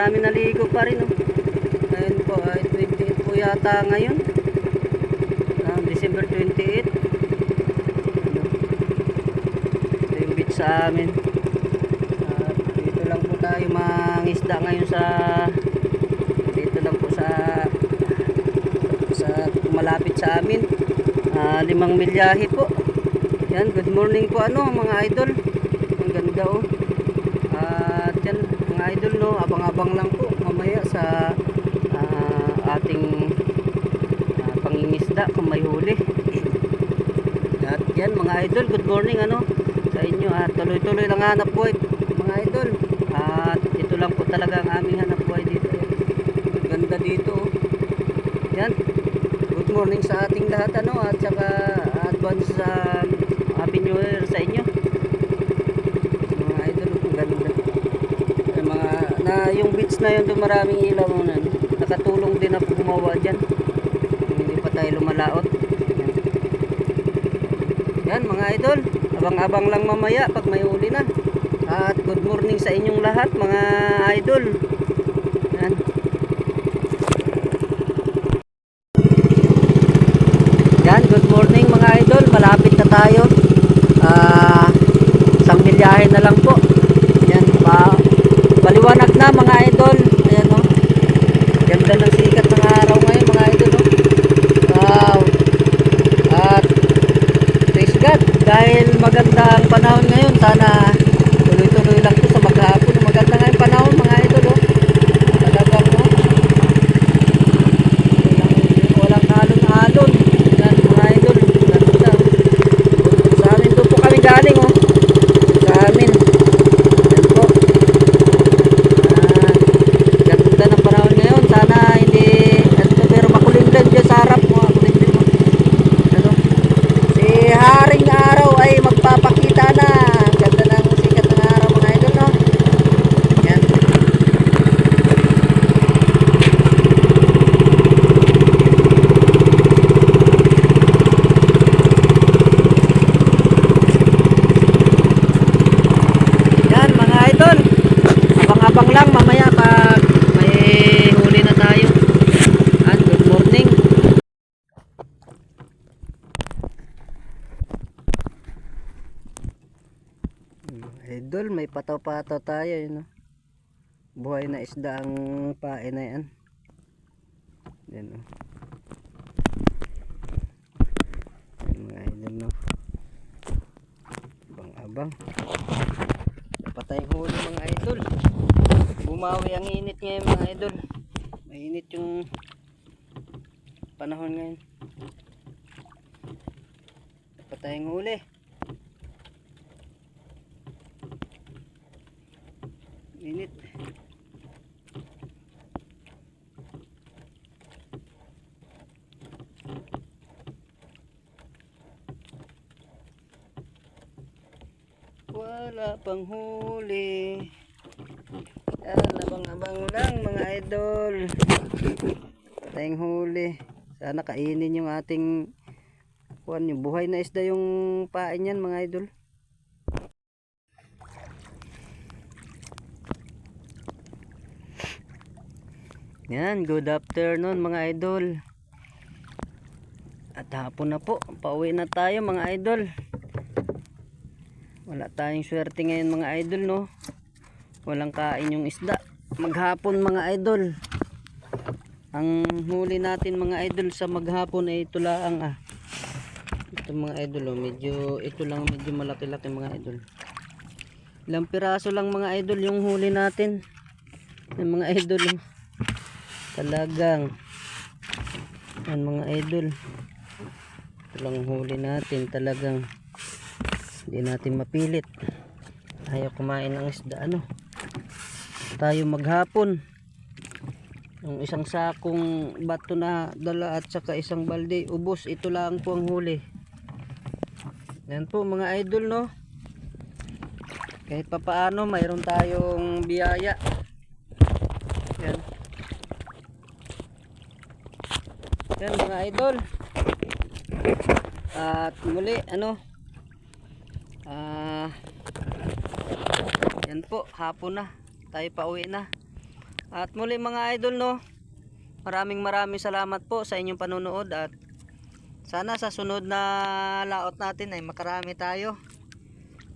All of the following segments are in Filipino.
marami naligo pa rin, oh. Ngayon po ay 28 po yata ngayon. December 28. Ito yung beach sa amin. Dito lang po tayo mangisda ngayon dito lang po sa malapit sa amin. 5 milyahe po. Yan, good morning po mga idol. Ang ganda, oh. At yan mga idol, no, abang-abang lang po mamaya sa ating pangingisda kung may huli. At yan mga idol, good morning sa inyo. At tuloy-tuloy lang hanap buhay mga idol. At ito lang po talaga ang aming hanap buhay dito. Ganda dito, oh. Yan, good morning sa ating lahat, at saka advance sa Happy New Year sa inyo mga idol. Ang ganda yung beach na yun, doon maraming ilaw na, nakatulong din na gumawa dyan, hindi pa tayo lumalaot. Yan mga idol, abang-abang lang mamaya pag may uli na. At good morning sa inyong lahat mga idol. Yan. Yan, good morning mga idol, malapit na tayo. Isang milyahe na lang po. Yan, baliwanag na mga idol. Ayan, oh. Ganda ng sikat ng araw ngayon mga idol, oh. Wow. At praise God, dahil maganda ang panahon ngayon, sana tuloy-tuloy lang po sa maghapon. Maganda nga yung panahon mga idol, oh. Talagang, oh, walang alon-alon. Yan mga idol, ganda. Sa amin doon po kami galing, oh. Sa amin. Yan po. Ganda ng panahon ngayon. Sana hindi pero makulimlim dyan sa harap mo. Makulimlim mo. Si Haring Araw ay magpapakita na. Ganda ng sikat ng araw mga idol, no? Yan. Yan mga idol, abang-abang lang mamaya pag may huli na tayo. And good morning. Idol, may pataw-pataw tayo, no? Buhay na isda ang pain na yan. Yan, no? Yan mga idol, no? Abang-abang. Patay huli mga idol. Bumawi ang init ngayon mga idol. Mainit yung panahon ngayon. Patay huli. Init. Wala pang huli. Yan, abang-abang lang mga idol. Tayong huli. Sana kainin yung ating yung buhay na isda yung pain yan mga idol. Yan, good afternoon mga idol. At hapon na po, pauwi na tayo mga idol. Wala tayong swerte ngayon mga idol, no? Walang kain yung isda. Maghapon mga idol. Ang huli natin mga idol sa maghapon ay ito lang, ito mga idol, oh, ito lang medyo malaki-laki mga idol. Ilang piraso lang mga idol yung huli natin. Yung mga idol, oh. Talagang yan mga idol, ito lang huli natin. Talagang hindi natin mapilit, ayaw kumain ng isda, tayo maghapon. Yung isang sakong bato na dala at saka isang balde ubos, ito lang po ang huli. Yan po mga idol, no? Kahit papaano mayroon tayong biyaya. Yan. Yan mga idol. At muli yan po, hapon na tayo, pauwi na. At muli mga idol no, maraming salamat po sa inyong panonood at sana sa sunod na laot natin ay makarami tayo.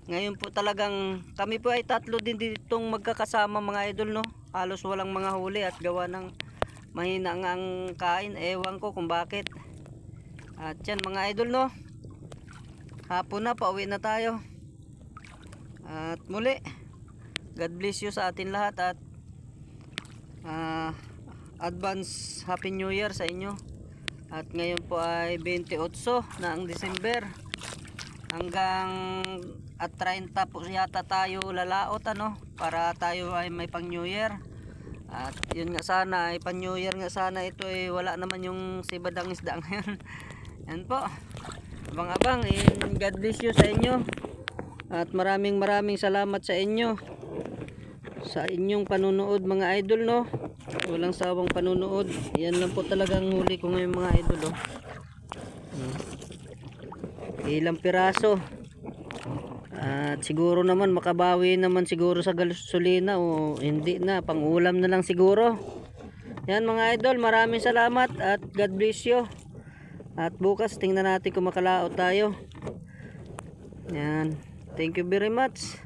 Ngayon po talagang kami po ay tatlo din ditong magkakasama mga idol no. Halos walang mga huli at gawa ng mahina ang kain. Ewan ko kung bakit. At yan mga idol no. Hapon na, pauwi na tayo. At muli, God bless you sa atin lahat at advance Happy New Year sa inyo. At ngayon po ay 28 na ang December. Hanggang at 30 po yata tayo lalaot ano, para tayo ay may pang New Year. At yun nga sana ay pang New Year nga sana ito ay wala naman yung sibadang isda ngayon. Yan po. Abang-abang, God bless you sa inyo. At maraming salamat sa inyo. Sa inyong panunood mga idol no. Walang sawang panunood. Yan lang po talagang huli ko ngayon mga idol oh. Ilang piraso. At siguro naman makabawi naman siguro sa gasolina o hindi na, pang ulam na lang siguro. Yan mga idol, maraming salamat at God bless you. At bukas tingnan natin kung makalaot tayo. Yan. Thank you very much.